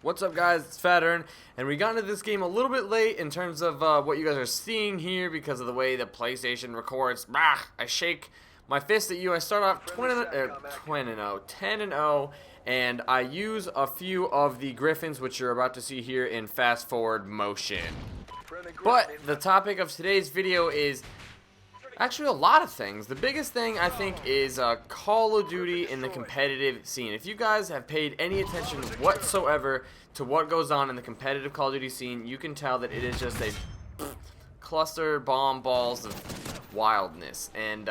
What's up, guys? It's Fattern, and we got into this game a little bit late in terms of what you guys are seeing here because of the way the PlayStation records. Bah! I shake my fist at you. I start off 10-0, and I use a few of the Griffins, which you're about to see here in fast forward motion. But the topic of today's video is actually a lot of things. The biggest thing, I think, is Call of Duty in the competitive scene. If you guys have paid any attention whatsoever to what goes on in the competitive Call of Duty scene, you can tell that it is just a cluster bomb balls of wildness. And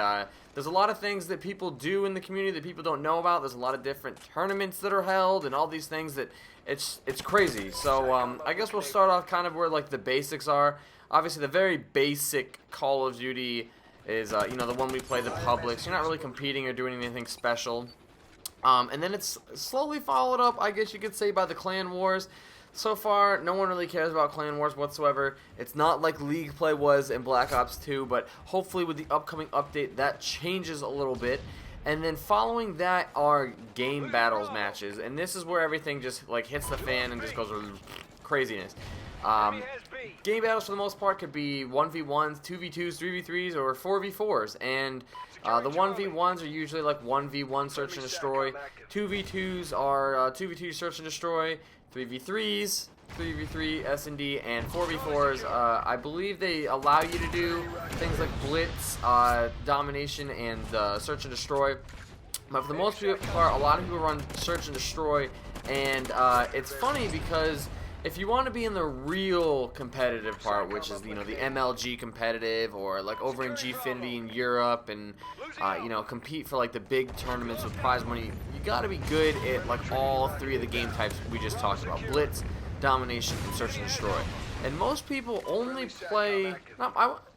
there's a lot of things that people do in the community that people don't know about. There's a lot of different tournaments that are held and all these things that it's crazy. So I guess we'll start off kind of where like the basics are. Obviously, the very basic Call of Duty is you know, the one we play, the public, so you're not really competing or doing anything special. And then it's slowly followed up, I guess you could say, by the clan wars. So far, no one really cares about clan wars whatsoever. It's not like League play was in Black Ops 2, but hopefully with the upcoming update that changes a little bit. And then following that are game battles matches, and this is where everything just like hits the fan and just goes craziness. Game battles for the most part could be 1v1s, 2v2s, 3v3s, or 4v4s, and the 1v1s are usually like 1v1 search and destroy, 2v2s are 2v2 search and destroy, 3v3s, 3v3 S&D, and 4v4s, I believe they allow you to do things like blitz, domination, and search and destroy. But for the most part, a lot of people run search and destroy, and it's funny because if you want to be in the real competitive part, which is, you know, the MLG competitive, or like over in Gfinity in Europe, and you know, compete for like the big tournaments with prize money, you got to be good at like all three of the game types we just talked about: blitz, domination, and search and destroy. And most people only play,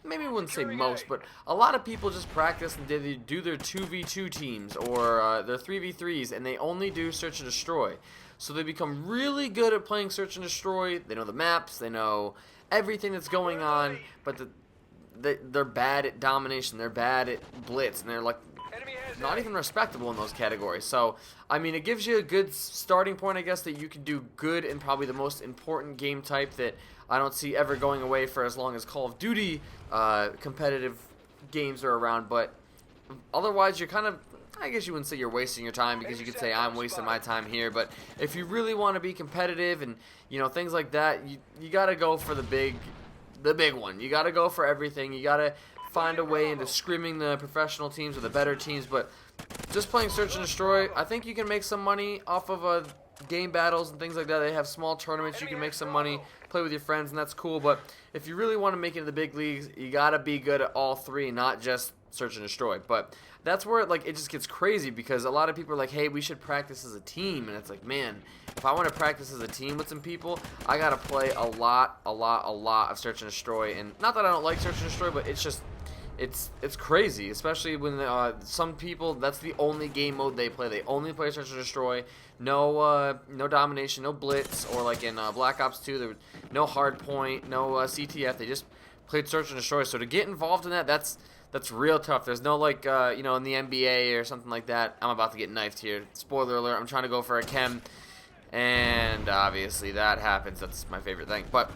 maybe I wouldn't say most, but a lot of people just practice and they do their 2v2 teams or their 3v3s, and they only do search and destroy. So they become really good at playing search and destroy. They know the maps, they know everything that's going on, but they're bad at domination, they're bad at blitz, and they're like not even respectable in those categories. So, I mean, it gives you a good starting point, I guess, that you can do good in probably the most important game type that I don't see ever going away for as long as Call of Duty competitive games are around. But otherwise, you're kind of, I guess you wouldn't say you're wasting your time, because you could say I'm wasting my time here. But if you really want to be competitive and, you know, things like that, you got to go for the big one. You got to go for everything. You got to find a way into scrimming the professional teams or the better teams. But just playing search and destroy, I think you can make some money off of game battles and things like that. They have small tournaments, you can make some money, play with your friends, and that's cool. But if you really want to make it to the big leagues, you got to be good at all three, not just search and destroy. But that's where it just gets crazy, because a lot of people are like, hey, we should practice as a team, and it's like, man, if I want to practice as a team with some people, I gotta play a lot of search and destroy. And not that I don't like search and destroy, but it's just it's crazy, especially when some people, that's the only game mode they play. They only play search and destroy. No domination, no blitz, or like in Black Ops 2, there was no hard point, no CTF. They just played search and destroy. So to get involved in that's real tough. There's no like you know, in the NBA or something like that. I'm about to get knifed here. Spoiler alert, I'm trying to go for a chem, and obviously that happens. That's my favorite thing. But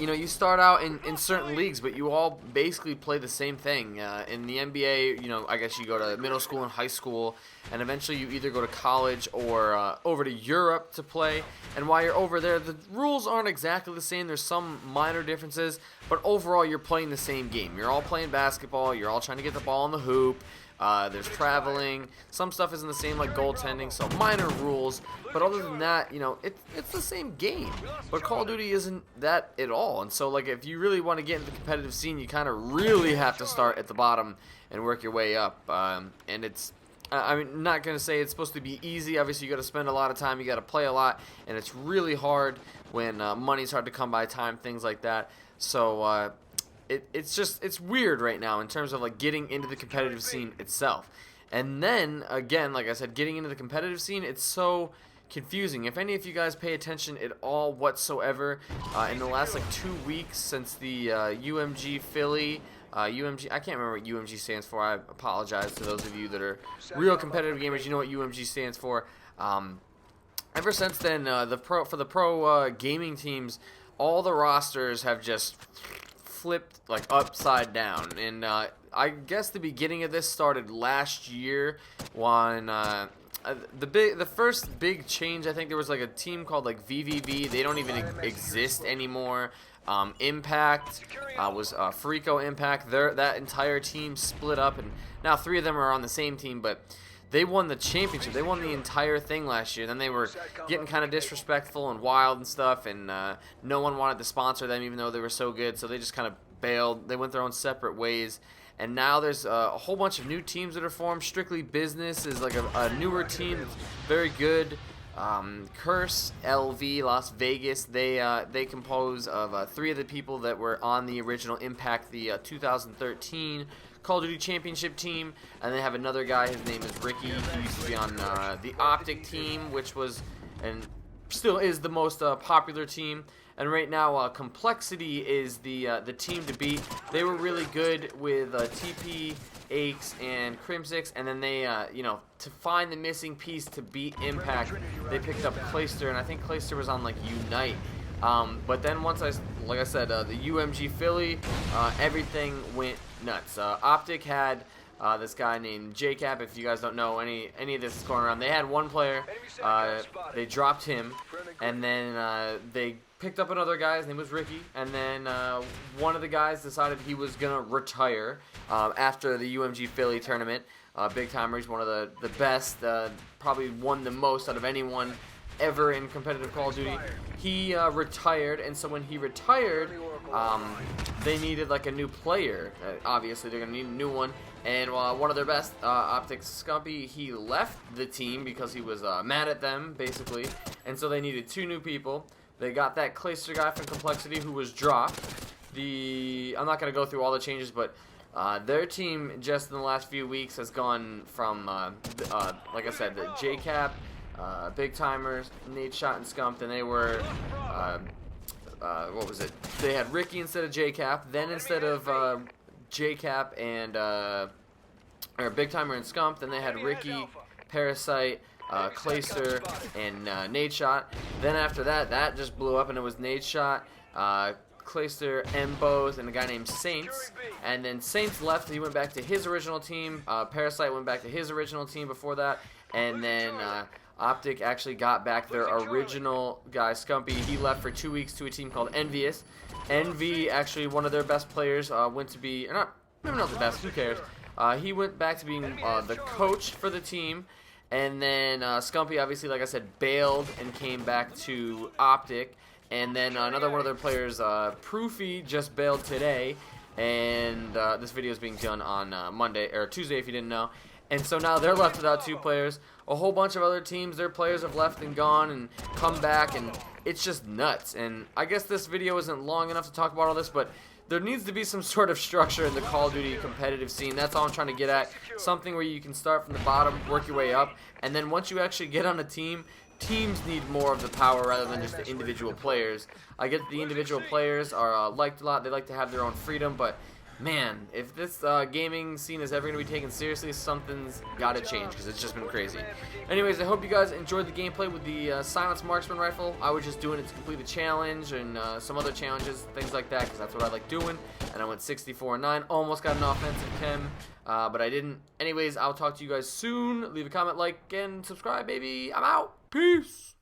you know, you start out in certain leagues, but you all basically play the same thing. In the NBA, you know, I guess you go to middle school and high school, and eventually you either go to college or over to Europe to play. And while you're over there, the rules aren't exactly the same. There's some minor differences, but overall you're playing the same game. You're all playing basketball. You're all trying to get the ball in the hoop. There's traveling. Some stuff isn't the same, like goaltending, so minor rules. But other than that, you know, it's the same game. But Call of Duty isn't that at all. And so, like, if you really want to get into the competitive scene, you kind of really have to start at the bottom and work your way up. And it's, I'm not going to say it's supposed to be easy. Obviously, you got to spend a lot of time. You got to play a lot. And it's really hard when money's hard to come by, time, things like that. So, it's weird right now in terms of like getting into the competitive scene itself. And then again, like I said, getting into the competitive scene, it's so confusing. If any of you guys pay attention at all whatsoever, in the last like 2 weeks since the UMG Philly, UMG, I can't remember what UMG stands for. I apologize to those of you that are real competitive gamers. You know what UMG stands for. ever since then, for the pro gaming teams, all the rosters have just flipped like upside down. And I guess the beginning of this started last year when the first big change. I think there was like a team called like VVV. They don't even exist anymore. Impact was Frico Impact. That entire team split up, and now 3 of them are on the same team, but they won the championship. They won the entire thing last year. Then they were getting kind of disrespectful and wild and stuff, and no one wanted to sponsor them even though they were so good, so they just kind of bailed. They went their own separate ways. And now there's a whole bunch of new teams that are formed. Strictly Business is like a newer team that's very good. Curse LV Las Vegas, they compose of 3 of the people that were on the original Impact, the 2013 Call of Duty Championship team, and they have another guy. His name is Ricky. He used to be on the Optic team, which was and still is the most popular team. And right now, Complexity is the team to beat. They were really good with TP, Aches, and Crimsix, and then they, to find the missing piece to beat Impact, they picked up Clayster, and I think Clayster was on like Unite. But then once like I said, the UMG Philly, everything went nuts. Optic had this guy named JCap. If you guys don't know any of this is going around, they had one player. They dropped him, and then they picked up another guy. His name was Ricky, and then one of the guys decided he was gonna retire after the UMG Philly tournament. Big timer. He's one of the best. Probably won the most out of anyone ever in competitive Call of Duty. He retired, and so when he retired, they needed like a new player. Obviously, they're gonna need a new one. And one of their best, Optic Scumpy, he left the team because he was mad at them, basically. And so they needed 2 new people. They got that Clayster guy from Complexity who was dropped. I'm not going to go through all the changes, but their team just in the last few weeks has gone from, like I said, the JCap, Big Timers, Nate Shot, and Scump, and they were, what was it? They had Ricky instead of JCap, then instead of JCap and, or Big Timer and Scump, then they had Ricky, Parasite, Clayster, and Nade Shot. Then after that, that just blew up, and it was Nade Shot, Clayster, Embos, and a guy named Saints. And then Saints left. He went back to his original team. Parasite went back to his original team before that. And then Optic actually got back their original guy, Scumpy. He left for 2 weeks to a team called Envious. Envy, actually one of their best players, went to be, or not, maybe not the best, who cares. He went back to being the coach for the team. And then Scumpy, obviously, like I said, bailed and came back to Optic. And then another one of their players, Proofy, just bailed today. And this video is being done on Monday, or Tuesday if you didn't know. And so now they're left without 2 players. A whole bunch of other teams, their players have left and gone and come back. And it's just nuts. And I guess this video isn't long enough to talk about all this, but there needs to be some sort of structure in the Call of Duty competitive scene. That's all I'm trying to get at. Something where you can start from the bottom, work your way up, and then once you actually get on a team, teams need more of the power rather than just the individual players. I get the individual players are liked a lot. They like to have their own freedom, but man, if this gaming scene is ever going to be taken seriously, something's got to change because it's just been crazy. Anyways, I hope you guys enjoyed the gameplay with the Silence Marksman Rifle. I was just doing it to complete a challenge and some other challenges, things like that, because that's what I like doing. And I went 64-9, almost got an offensive chem, but I didn't. Anyways, I'll talk to you guys soon. Leave a comment, like, and subscribe, baby. I'm out. Peace.